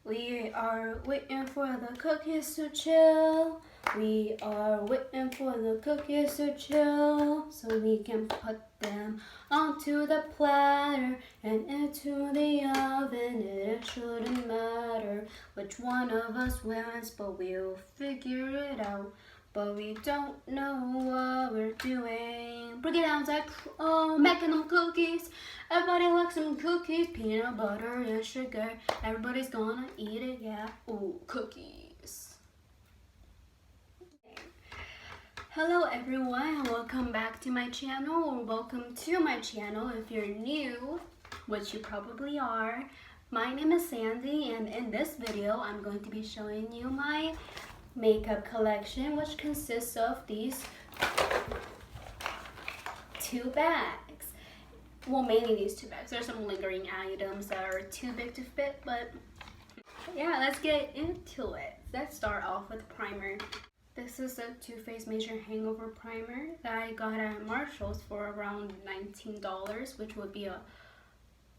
We are waiting for the cookies to chill. We are waiting for the cookies to chill so we can put them onto the platter and into the oven. It shouldn't matter which one of us wins, but we'll figure it out. But we don't know what we're doing. Break it down, like, oh, making them cookies. Everybody likes some cookies, peanut butter and sugar. Everybody's gonna eat it, yeah. Ooh, cookies. Hello everyone, welcome back to my channel, or welcome to my channel if you're new, which you probably are. My name is Sandy, and in this video, I'm going to be showing you my makeup collection, which consists of these two bags. Well, mainly these two bags. There's some lingering items that are too big to fit, but yeah, let's get into it. Let's start off with primer. This is a Too Faced Major Hangover Primer that I got at Marshall's for around $19, which would be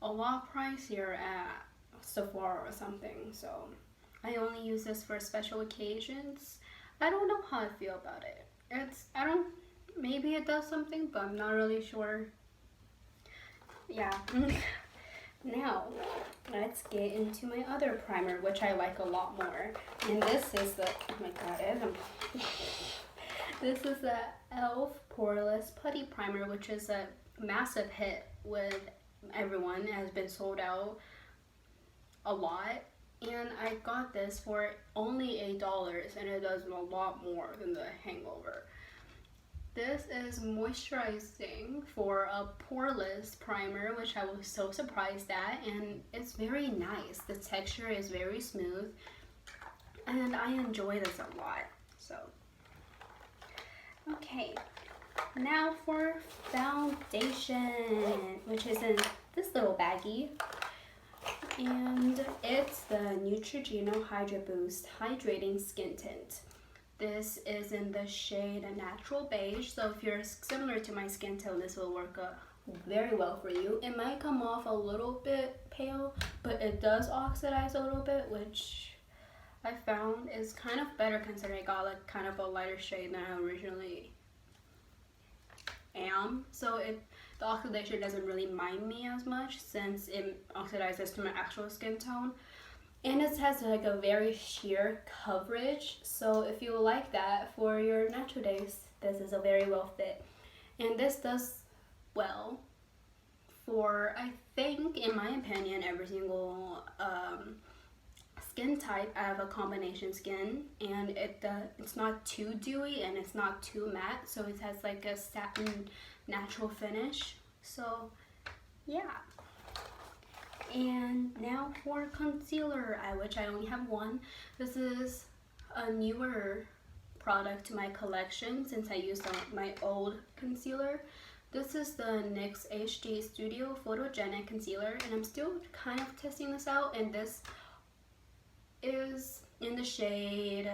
a lot pricier at Sephora or something. So I only use this for special occasions. I don't know how I feel about it. Maybe it does something, but I'm not really sure. Yeah. Now, let's get into my other primer, which I like a lot more. And this is the, oh my god, this is the e.l.f. Poreless Putty Primer, which is a massive hit with everyone. It has been sold out a lot. And I got this for only $8, and it does a lot more than the Hangover. This is moisturizing for a poreless primer, which I was so surprised at, and it's very nice. The texture is very smooth, and I enjoy this a lot. So, okay, now for foundation, which is in this little baggie. And it's the Neutrogena Hydra Boost Hydrating Skin Tint. This is in the shade Natural Beige, so if you're similar to my skin tone, this will work very well for you. It might come off a little bit pale, but it does oxidize a little bit, which I found is kind of better considering I got like kind of a lighter shade than I originally am. So the oxidation doesn't really mind me as much since it oxidizes to my actual skin tone. And it has like a very sheer coverage, so if you like that for your natural days, this is a very well fit. And this does well for, I think, in my opinion, every single skin type. I have a combination skin, and it's not too dewy and it's not too matte, so it has like a satin natural finish. So yeah. And now for concealer, which I only have one. This is a newer product to my collection since I used my old concealer. This is the NYX HD Studio Photogenic Concealer, and I'm still kind of testing this out, and this is in the shade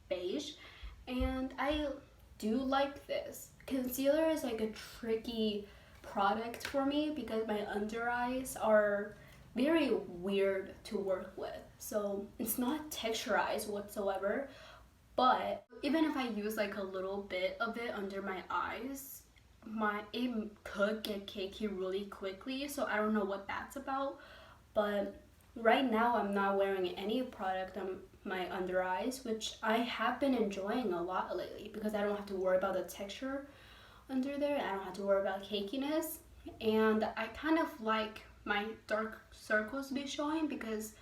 Beige, and I do like this. Concealer is like a tricky product for me because my under eyes are very weird to work with, so it's not texturized whatsoever. But even if I use like a little bit of it under my eyes, it could get cakey really quickly, so I don't know what that's about. But right now I'm not wearing any product on my under eyes, which I have been enjoying a lot lately because I don't have to worry about the texture under there. I don't have to worry about cakiness, and I kind of like my dark circles to be showing because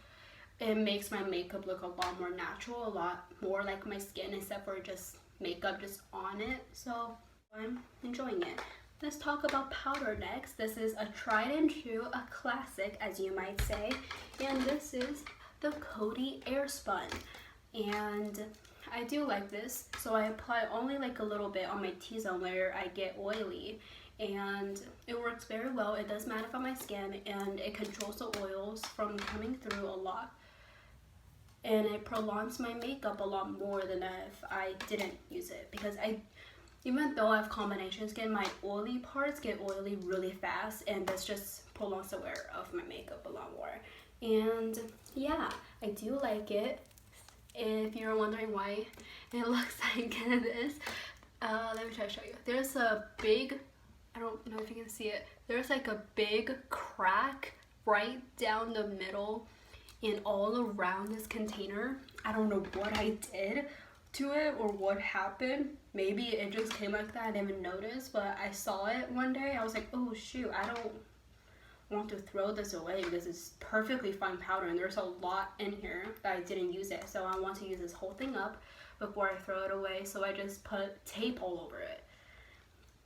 it makes my makeup look a lot more natural, a lot more like my skin instead for just makeup just on it. So I'm enjoying it. Let's talk about powder next. This is a tried and true, a classic as you might say, and this is the Cody Airspun. And I do like this, so I apply only like a little bit on my T-zone where I get oily, and it works very well. It does mattify my skin, and it controls the oils from coming through a lot, and it prolongs my makeup a lot more than if I didn't use it, because even though I have combination skin, my oily parts get oily really fast, and this just prolongs the wear of my makeup a lot more. And yeah, I do like it. If you're wondering why it looks like this, let me try to show you. There's a big, I don't know if you can see it, there's like a big crack right down the middle and all around this container. I don't know what I did to it or what happened. Maybe it just came like that, I didn't even notice, but I saw it one day. I was like, oh shoot, I don't want to throw this away because it's perfectly fine powder and there's a lot in here that I didn't use it, so I want to use this whole thing up before I throw it away. So I just put tape all over it,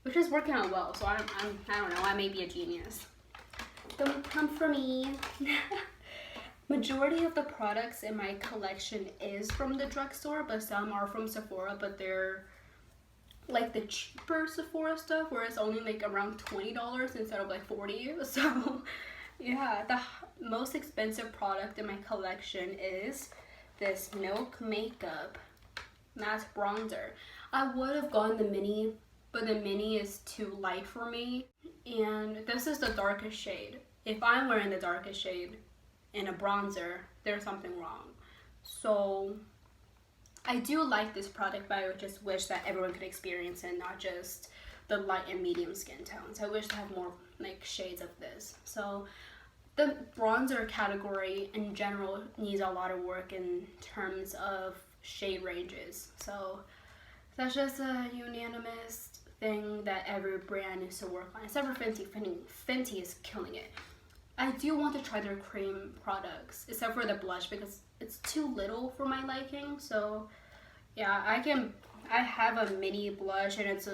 which is working out well. So I don't know, I may be a genius. Don't come for me. Majority of the products in my collection is from the drugstore, but some are from Sephora, but they're like the cheaper Sephora stuff where it's only like around $20 instead of like $40. So yeah, the most expensive product in my collection is this Milk Makeup matte bronzer. I would have gone the mini, but the mini is too light for me, and this is the darkest shade. If I'm wearing the darkest shade in a bronzer, there's something wrong. So I do like this product, but I just wish that everyone could experience it, not just the light and medium skin tones. I wish to have more like shades of this. So the bronzer category in general needs a lot of work in terms of shade ranges. So that's just a unanimous thing that every brand needs to work on, except for Fenty. Fenty is killing it. I do want to try their cream products, except for the blush because it's too little for my liking. So yeah, I have a mini blush and it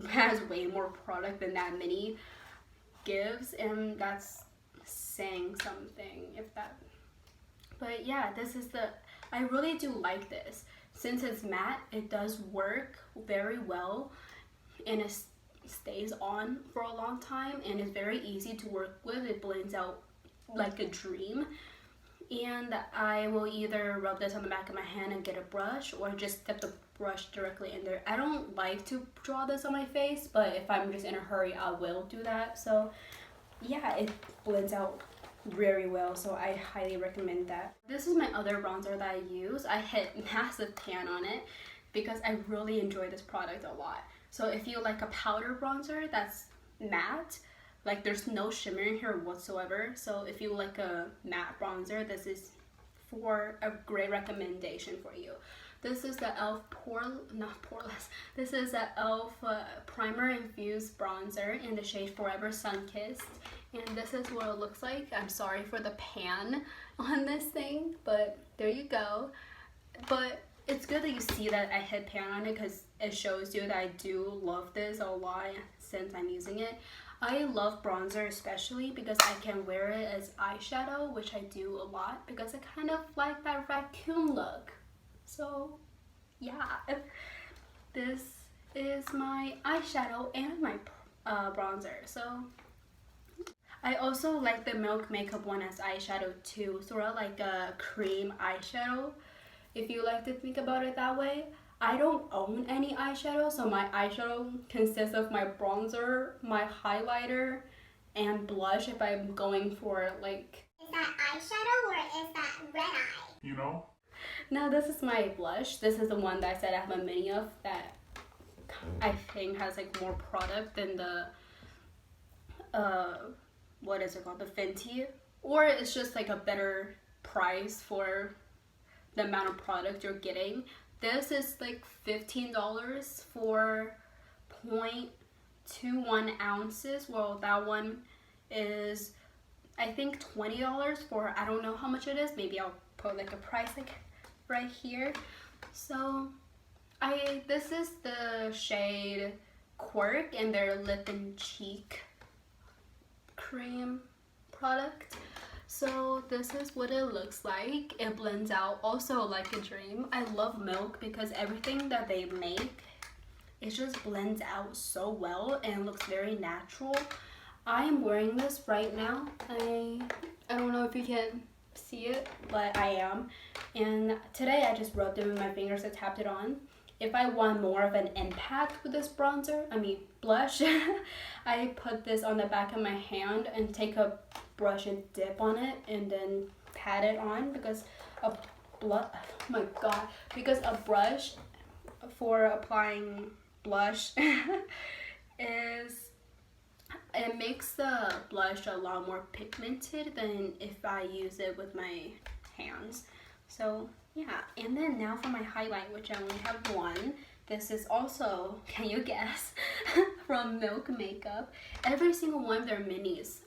has way more product than that mini gives, and that's saying something if that. But yeah, this is I really do like this. Since it's matte, it does work very well and it stays on for a long time and it's very easy to work with. It blends out like a dream. And I will either rub this on the back of my hand and get a brush, or just step the brush directly in there. I don't like to draw this on my face, but if I'm just in a hurry, I will do that. So yeah, it blends out very well, so I highly recommend that. This is my other bronzer that I use. I hit massive pan on it because I really enjoy this product a lot. So if you like a powder bronzer that's matte, like there's no shimmer in here whatsoever, so if you like a matte bronzer, this is for a great recommendation for you. This is the e.l.f. This is the e.l.f. Primer Infused Bronzer in the shade Forever Sun-Kissed. And this is what it looks like. I'm sorry for the pan on this thing, but there you go. But it's good that you see that I hit pan on it because it shows you that I do love this a lot since I'm using it. I love bronzer especially because I can wear it as eyeshadow, which I do a lot because I kind of like that raccoon look. So yeah, this is my eyeshadow and my bronzer. So I also like the Milk Makeup one as eyeshadow too, sort of like a cream eyeshadow, if you like to think about it that way. I don't own any eyeshadow, so my eyeshadow consists of my bronzer, my highlighter, and blush if I'm going for like... Is that eyeshadow or is that red eye? You know? No, this is my blush. This is the one that I said I have a mini of that I think has like more product than the, what is it called? The Fenty. Or it's just like a better price for the amount of product you're getting. This is like $15 for 0.21 ounces. Well, that one is, I think, $20 for, I don't know how much it is. Maybe I'll put like a price like right here. So this is the shade Quirk in their lip and cheek cream product. So this is what it looks like. It blends out also like a dream. I love Milk because everything that they make, it just blends out so well and looks very natural. I am wearing this right now. I don't know if you can see it, but I am. And today I just rubbed it with my fingers and tapped it on. If I want more of an impact with this blush, I put this on the back of my hand and take a brush and dip on it and then pat it on because because a brush for applying blush is, it makes the blush a lot more pigmented than if I use it with my hands. So yeah, and then now for my highlight, which I only have one. This is also, can you guess, from Milk Makeup. Every single one of their minis,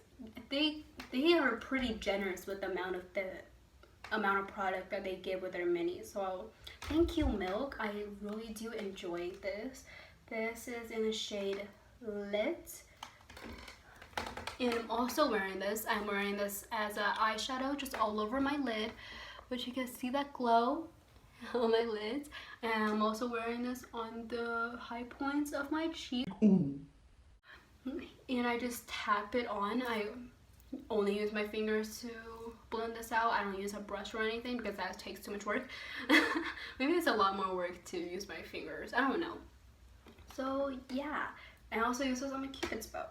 they are pretty generous with the amount of product that they give with their minis. So thank you, Milk. I really do enjoy this. This is in the shade Lit. And I'm also wearing this. I'm wearing this as an eyeshadow just all over my lid, which you can see that glow on my lids. And I'm also wearing this on the high points of my cheek. Ooh. And I just tap it on. I only use my fingers to blend this out. I don't use a brush or anything because that takes too much work. Maybe it's a lot more work to use my fingers. I don't know. So yeah, I also use this on my Cupid's bow.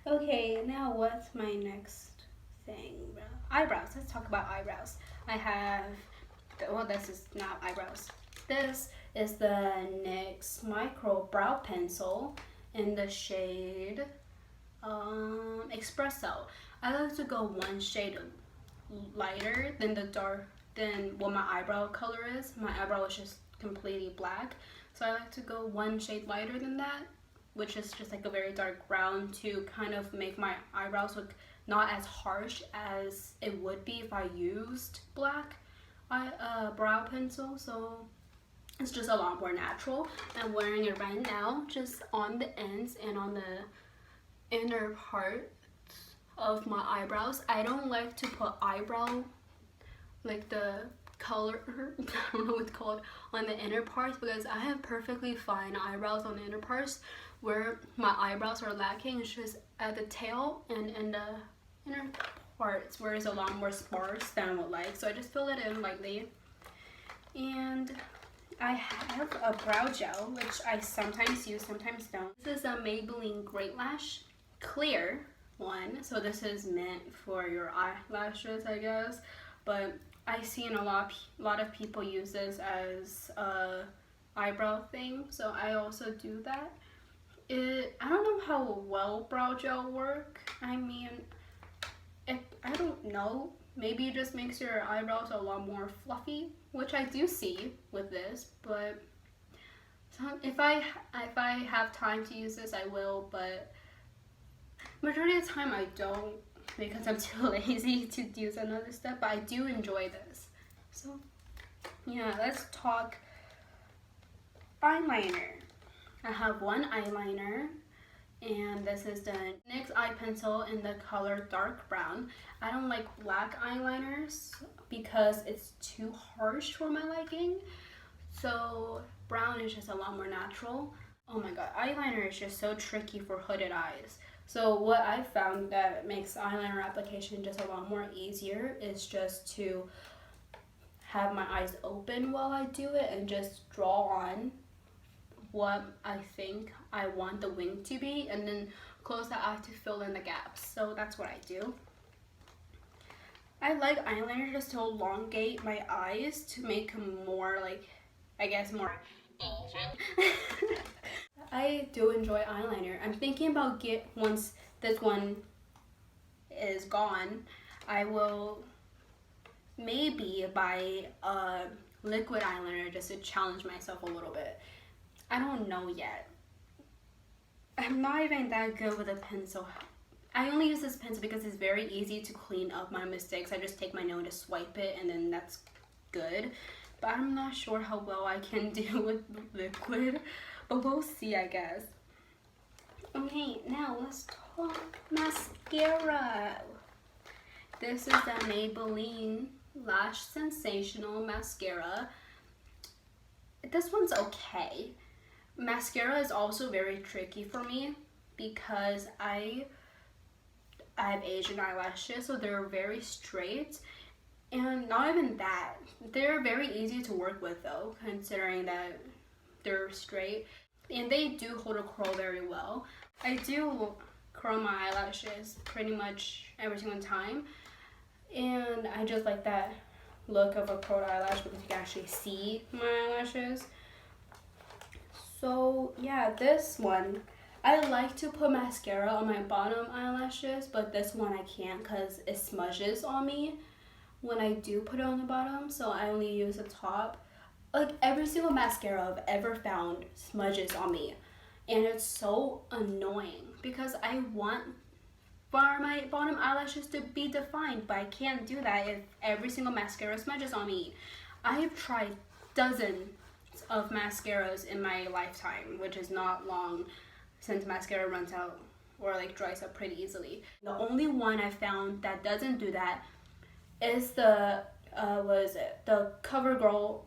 Okay, now what's my next thing? Eyebrows. Let's talk about eyebrows. I have, well, this is not eyebrows. This is the NYX Micro Brow Pencil in the shade Espresso. I like to go one shade lighter than what my eyebrow color is. My eyebrow is just completely black, so I like to go one shade lighter than that, which is just like a very dark brown, to kind of make my eyebrows look not as harsh as it would be if I used black brow pencil. So it's just a lot more natural. I'm wearing it right now, just on the ends and on the inner part of my eyebrows. I don't like to put eyebrow, like the color, I don't know what it's called, on the inner parts, because I have perfectly fine eyebrows on the inner parts. Where my eyebrows are lacking is just at the tail and in the inner parts, where it's a lot more sparse than I would like. So I just fill it in lightly. And I have a brow gel, which I sometimes use, sometimes don't. This is a Maybelline Great Lash Clear one. So this is meant for your eyelashes, I guess. But I see in a lot of people use this as a eyebrow thing. So I also do that. I don't know how well brow gel work. I mean, I don't know. Maybe it just makes your eyebrows a lot more fluffy, which I do see with this. But if I have time to use this, I will. But majority of the time, I don't, because I'm too lazy to use another step. But I do enjoy this. So yeah, let's talk eyeliner. I have one eyeliner, and this is the NYX eye pencil in the color dark brown. I don't like black eyeliners because it's too harsh for my liking, so brown is just a lot more natural. Oh my god, eyeliner is just so tricky for hooded eyes. So what I've found that makes eyeliner application just a lot more easier is just to have my eyes open while I do it and just draw on what I think I want the wing to be, and then close the eye to fill in the gaps. So that's what I do. I like eyeliner just to elongate my eyes to make them more, like, I guess more Asian. I do enjoy eyeliner. I'm thinking about once this one is gone, I will maybe buy a liquid eyeliner just to challenge myself a little bit. I don't know yet. I'm not even that good with a pencil. I only use this pencil because it's very easy to clean up my mistakes. I just take my nail to swipe it and then that's good. But I'm not sure how well I can do with liquid. But we'll see, I guess. Okay, now let's talk mascara. This is the Maybelline Lash Sensational Mascara. This one's okay. Mascara is also very tricky for me because I have Asian eyelashes, so they're very straight, and not even that. They're very easy to work with though, considering that they're straight, and they do hold a curl very well. I do curl my eyelashes pretty much every single time, And I just like that look of a curled eyelash because you can actually see my eyelashes. So yeah, this one, I like to put mascara on my bottom eyelashes, but this one I can't because it smudges on me when I do put it on the bottom, so I only use the top. Like every single mascara I've ever found smudges on me, and it's so annoying because I want for my bottom eyelashes to be defined, but I can't do that if every single mascara smudges on me. I have tried dozens of mascaras in my lifetime, which is not long since mascara runs out or like dries up pretty easily. The only one I found that doesn't do that is the the CoverGirl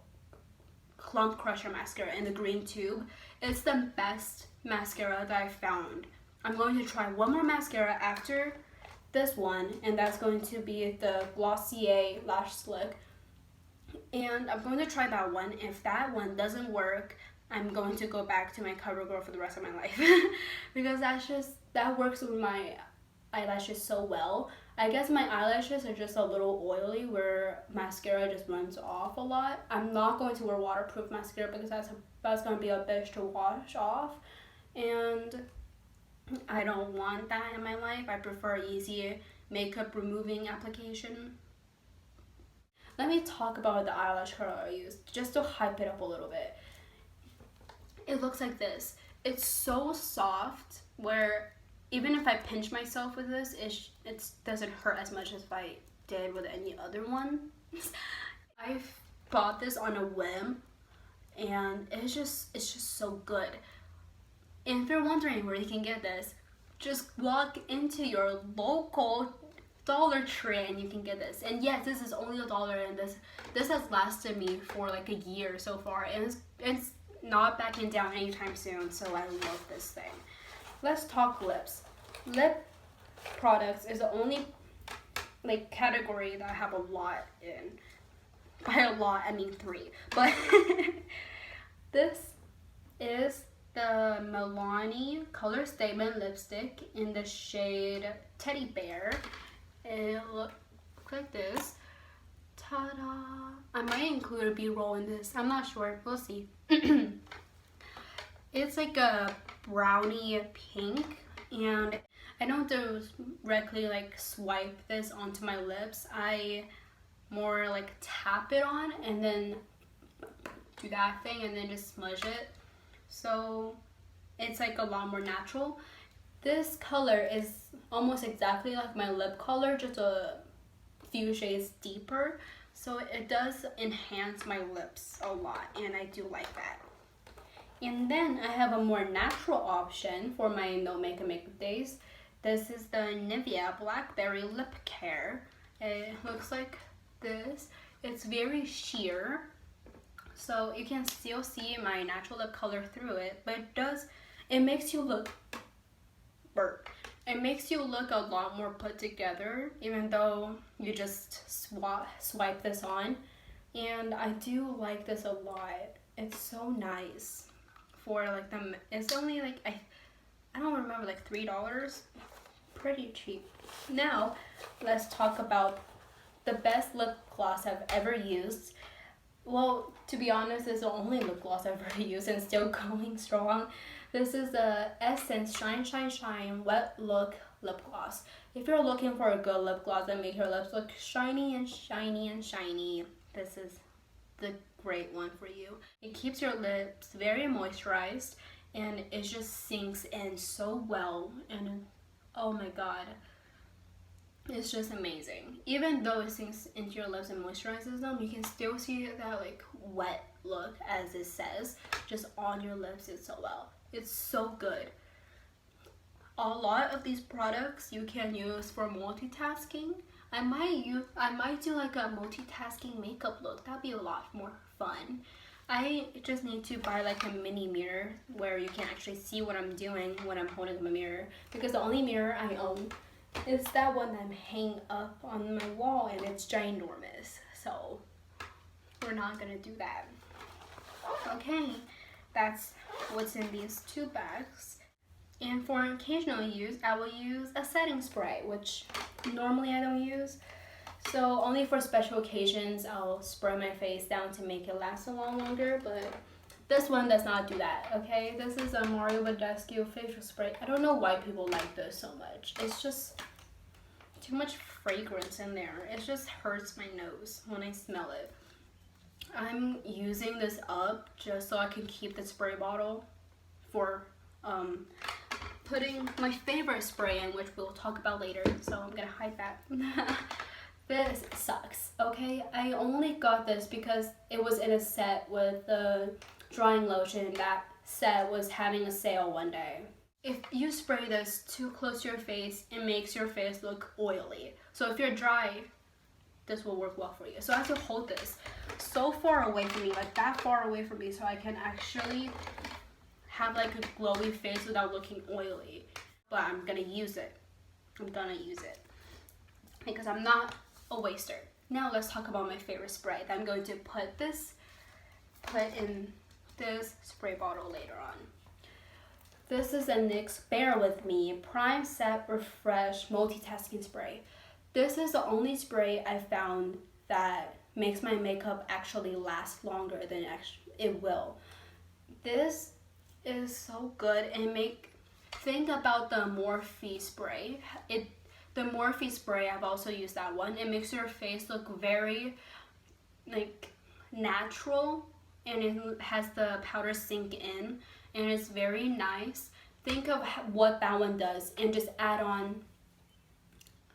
Clump Crusher mascara in the green tube. It's the best mascara that I found. I'm going to try one more mascara after this one, and that's going to be the Glossier Lash Slick. And I'm going to try that one. If that one doesn't work, I'm going to go back to my CoverGirl for the rest of my life because that works with my eyelashes so well. I guess my eyelashes are just a little oily where mascara just runs off a lot. I'm not going to wear waterproof mascara because that's going to be a bitch to wash off, and I don't want that in my life. I prefer easy makeup removing application. Let me talk about the eyelash curler I used just to hype it up a little bit. It looks like this. It's so soft where even if I pinch myself with this, it doesn't hurt as much as if I did with any other one. I bought this on a whim, and it's just so good. And if you're wondering where you can get this, just walk into your local Dollar Tree and you can get this. And yes, this is only $1, and this has lasted me for like a year so far, and it's not backing down anytime soon. So I love this thing. Let's talk lips. Lip products is the only like category that I have a lot in. By a lot, I mean 3. But this is the Maybelline Color Statement Lipstick in the shade Teddy Bear. It looks like this. Ta-da! I might include a B-roll in this. I'm not sure. We'll see. It's like a brownie pink, and I don't directly like swipe this onto my lips. I more like tap it on and then do that thing and then just smudge it. So it's like a lot more natural. This color is almost exactly like my lip color, just a few shades deeper. So it does enhance my lips a lot, and I do like that. And then I have a more natural option for my no makeup days. This is the Nivea Blackberry Lip Care. It looks like this. It's very sheer, so you can still see my natural lip color through it, but it makes you look It makes you look a lot more put together, even though you just swipe this on. And I do like this a lot. It's so nice. For like it's only like I don't remember, like $3. Pretty cheap. Now let's talk about the best lip gloss I've ever used. Well, to be honest, it's the only lip gloss I've ever used and still going strong. This is the Essence Shine Shine Shine Wet Look Lip Gloss. If you're looking for a good lip gloss that makes your lips look shiny and shiny and shiny, this is the great one for you. It keeps your lips very moisturized, and it just sinks in so well, and oh my god, it's just amazing. Even though it sinks into your lips and moisturizes them, you can still see that like wet look, as it says, just on your lips. It's so well. It's so good. A lot of these products you can use for multitasking. I might do like a multitasking makeup look. That'd be a lot more fun. I just need to buy like a mini mirror where you can actually see what I'm doing when I'm holding my mirror, because the only mirror I own is that one that I'm hanging up on my wall, and it's ginormous. So we're not gonna do that. Okay, that's what's in these 2 bags. And for occasional use, I will use a setting spray, which normally I don't use. So only for special occasions, I'll spray my face down to make it last a lot longer, but this one does not do that, okay? This is a Mario Badescu facial spray. I don't know why people like this so much. It's just too much fragrance in there. It just hurts my nose when I smell it. I'm using this up just so I can keep the spray bottle for putting my favorite spray in, which we'll talk about later, so I'm gonna hide that. This sucks, okay? I only got this because it was in a set with the drying lotion. That set was having a sale one day. If you spray this too close to your face, it makes your face look oily. So if you're dry, this will work well for you. So I have to hold this so far away from me, like that far away from me, so I can actually have like a glowy face without looking oily. But I'm gonna use it. I'm gonna use it because I'm not a waster. Now let's talk about my favorite spray that I'm going to put in this spray bottle later on. This is a NYX Bear With Me Prime Set Refresh Multitasking Spray. This is the only spray I found that makes my makeup actually last longer than it will. This is so good, and think about the Morphe spray. The Morphe spray, I've also used that one. It makes your face look very like natural, and it has the powder sink in, and it's very nice. Think of what that one does and just add on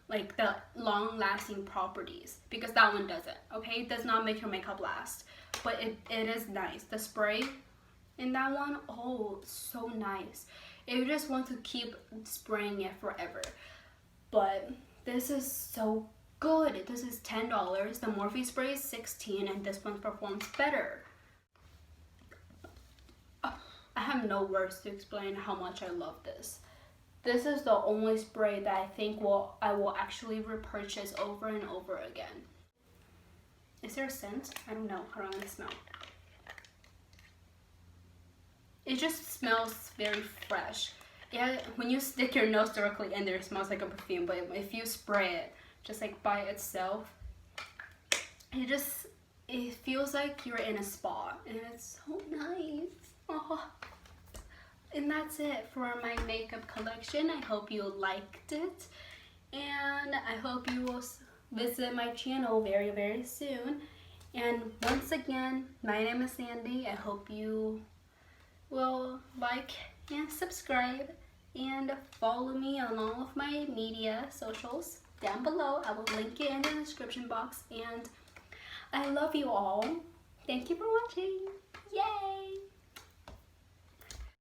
like the long lasting properties, because that one doesn't, okay? It does not make your makeup last, but it is nice. The spray in that one, oh, so nice. You just want to keep spraying it forever. But this is so good. This is $10. The Morphe spray is $16, and this one performs better. I have no words to explain how much I love this. This is the only spray that I think I will actually repurchase over and over again. Is there a scent? I don't know. How do I smell? It just smells very fresh. Yeah, when you stick your nose directly in there, it smells like a perfume, but if you spray it just like by itself, it feels like you're in a spa, and it's so nice. Oh. And that's it for my makeup collection. I hope you liked it, and I hope you will visit my channel very, very soon. And once again, my name is Sandy. I hope you will like and subscribe and follow me on all of my media socials down below. I will link it in the description box, and I love you all. Thank you for watching. Yay!